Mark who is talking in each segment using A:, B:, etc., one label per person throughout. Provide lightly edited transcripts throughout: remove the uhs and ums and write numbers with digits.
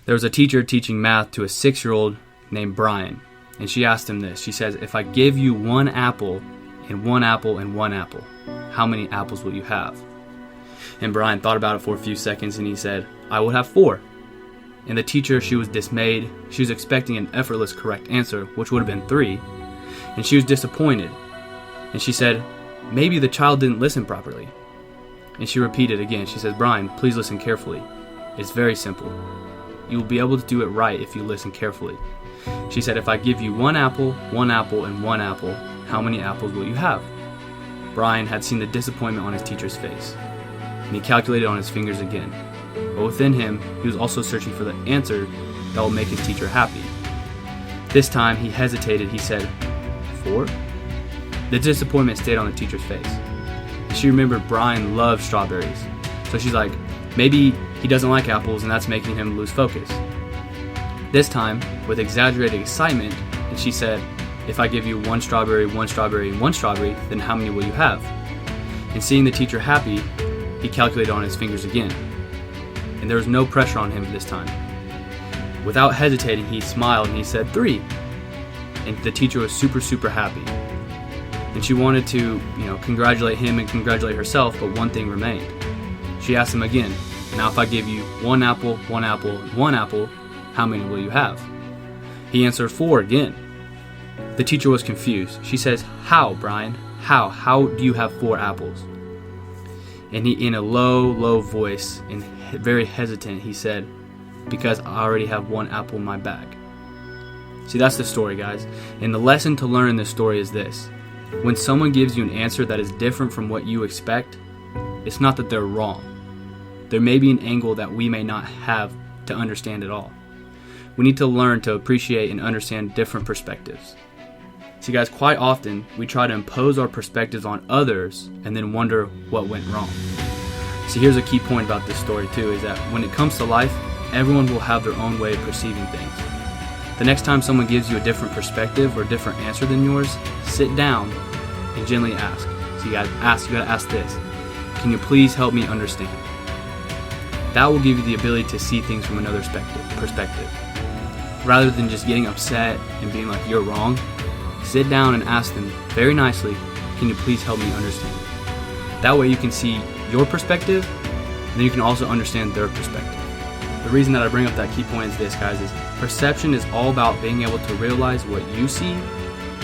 A: There was a teacher teaching math to a 6-year-old named Brian, and she asked him this. She says, if I give you one apple and one apple and one apple, how many apples will you have? And Brian thought about it for a few seconds, and he said, I will have 4. And the teacher, she was dismayed. She was expecting an effortless correct answer, which would have been 3, and she was disappointed. And she said, maybe the child didn't listen properly. And she repeated again. She says, Brian, please listen carefully. It's very simple. You will be able to do it right if you listen carefully. She said, if I give you one apple, and one apple, how many apples will you have? Brian had seen the disappointment on his teacher's face, and he calculated on his fingers again. But within him, he was also searching for the answer that will make his teacher happy. This time, he hesitated. He said, 4? The disappointment stayed on the teacher's face. She remembered Brian loved strawberries. So she's like, maybe he doesn't like apples and that's making him lose focus. This time, with exaggerated excitement, and she said, if I give you one strawberry, and one strawberry, then how many will you have? And seeing the teacher happy, he calculated on his fingers again. And there was no pressure on him this time. Without hesitating, he smiled and he said 3. And the teacher was super happy. And she wanted to, congratulate him and congratulate herself, but one thing remained. She asked him again, now if I give you one apple, and one apple, how many will you have? He answered 4 again. The teacher was confused. She says, how, Brian? How? How do you have 4 apples? And he, in a low voice and very hesitant, he said, because I already have 1 apple in my bag. See, that's the story, guys. And the lesson to learn in this story is this. When someone gives you an answer that is different from what you expect, it's not that they're wrong. There may be an angle that we may not have to understand at all. We need to learn to appreciate and understand different perspectives. See, guys, quite often we try to impose our perspectives on others and then wonder what went wrong. See, here's a key point about this story too, is that when it comes to life, everyone will have their own way of perceiving things. The next time someone gives you a different perspective or a different answer than yours, sit down and gently ask. So you gotta ask this. Can you please help me understand? That will give you the ability to see things from another perspective. Rather than just getting upset and being like, you're wrong, sit down and ask them very nicely, can you please help me understand? That way you can see your perspective, and then you can also understand their perspective. The reason that I bring up that key point is this, guys, is perception is all about being able to realize what you see,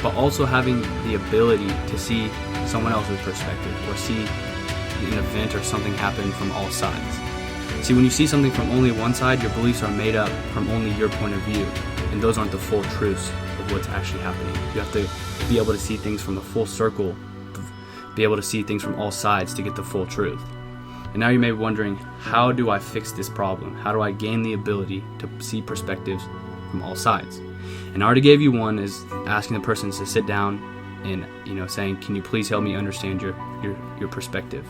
A: but also having the ability to see someone else's perspective or see an event or something happen from all sides. See, when you see something from only one side, your beliefs are made up from only your point of view, and those aren't the full truths of what's actually happening. You have to be able to see things from a full circle, be able to see things from all sides to get the full truth. And now you may be wondering, how do I fix this problem? How do I gain the ability to see perspectives from all sides? And I already gave you one, is asking the person to sit down and saying, can you please help me understand your perspective?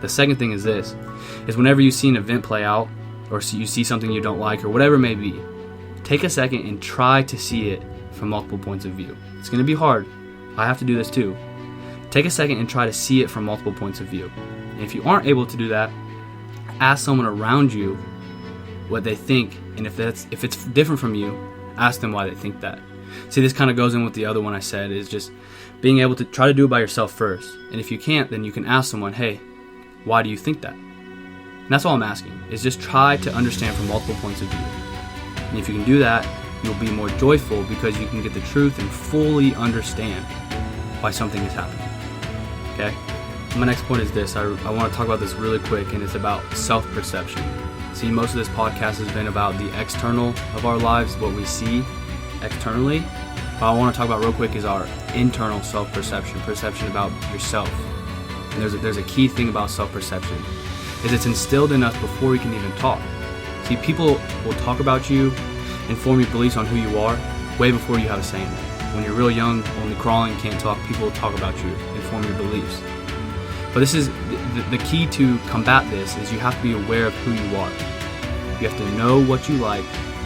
A: The second thing is this, is whenever you see an event play out, or you see something you don't like, or whatever it may be, take a second and try to see it from multiple points of view. It's going to be hard. I have to do this too. Take a second and try to see it from multiple points of view. And if you aren't able to do that, ask someone around you what they think, and if it's different from you, ask them why they think that. See, this kind of goes in with the other one I said, is just being able to try to do it by yourself first. And if you can't, then you can ask someone, hey, why do you think that? And that's all I'm asking, is just try to understand from multiple points of view. And if you can do that, you'll be more joyful because you can get the truth and fully understand why something is happening. Okay? My next point is this. I want to talk about this really quick, and it's about self-perception. See, most of this podcast has been about the external of our lives, what we see externally. What I want to talk about real quick is our internal self-perception, perception about yourself. And there's a key thing about self-perception, is it's instilled in us before we can even talk. See, people will talk about you and form your beliefs on who you are way before you have a say in it. When you're real young, only crawling, can't talk, people will talk about you and form your beliefs. But this is the key to combat this, is you have to be aware of who you are. You have to know what you like,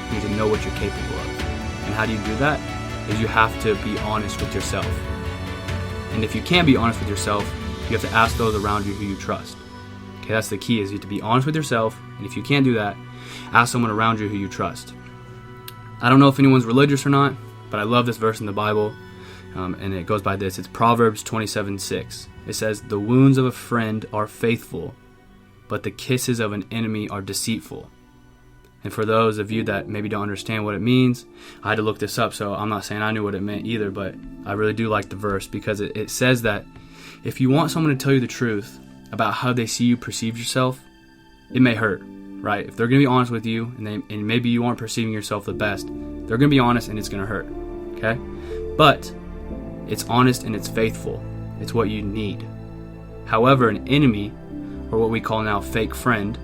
A: you need to know what you're capable of. And how do you do that? Is you have to be honest with yourself. And if you can't be honest with yourself, you have to ask those around you who you trust. Okay, that's the key, is you have to be honest with yourself, and if you can't do that, Ask someone around you who you trust. I don't know if anyone's religious or not, but I love this verse in the Bible, and it goes by this. It's Proverbs 27:6. It says, "The wounds of a friend are faithful, but the kisses of an enemy are deceitful." And for those of you that maybe don't understand what it means, I had to look this up, so I'm not saying I knew what it meant either, but I really do like the verse because it says that if you want someone to tell you the truth about how they see you perceive yourself, it may hurt, right? If they're going to be honest with you and maybe you aren't perceiving yourself the best, they're going to be honest and it's going to hurt, okay? But it's honest and it's faithful. It's what you need. However, an enemy, or what we call now fake friend,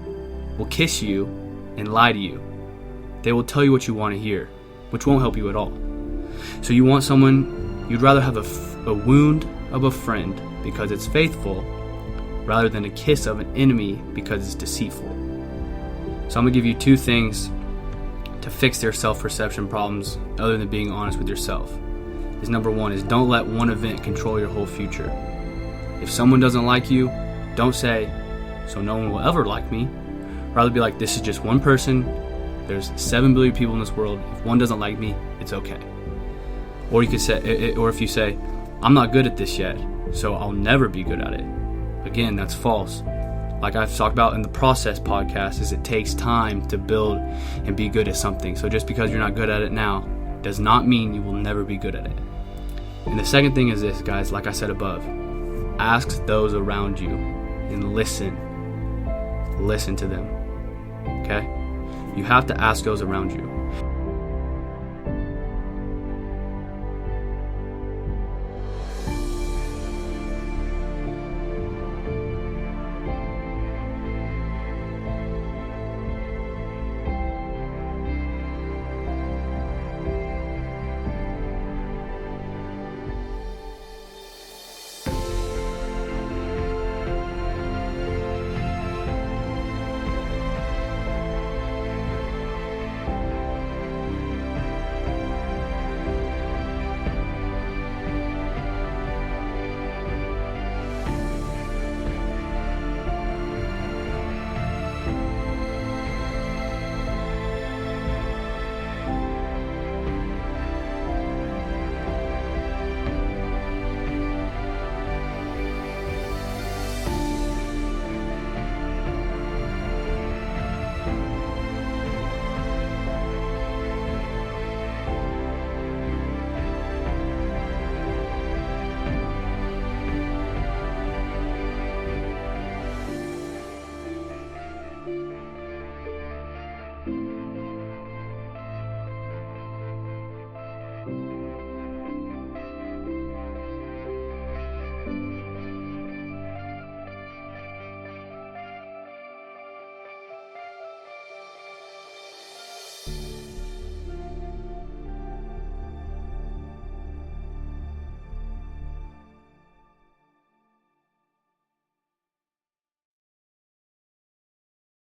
A: will kiss you and lie to you. They will tell you what you want to hear, which won't help you at all. So you want someone, you'd rather have a wound of a friend because it's faithful rather than a kiss of an enemy because it's deceitful. So I'm going to give you 2 things to fix their self-perception problems other than being honest with yourself. Number 1 is don't let one event control your whole future. If someone doesn't like you, don't say, "So no one will ever like me." Rather be like, this is just one person. There's 7 billion people in this world. If one doesn't like me, it's okay. Or you could say, or if you say, "I'm not good at this yet, so I'll never be good at it." Again, that's false. Like I've talked about in the Process podcast, is it takes time to build and be good at something. So just because you're not good at it now does not mean you will never be good at it. And the second thing is this, guys, like I said above, ask those around you and listen. Listen to them. Okay? You have to ask those around you.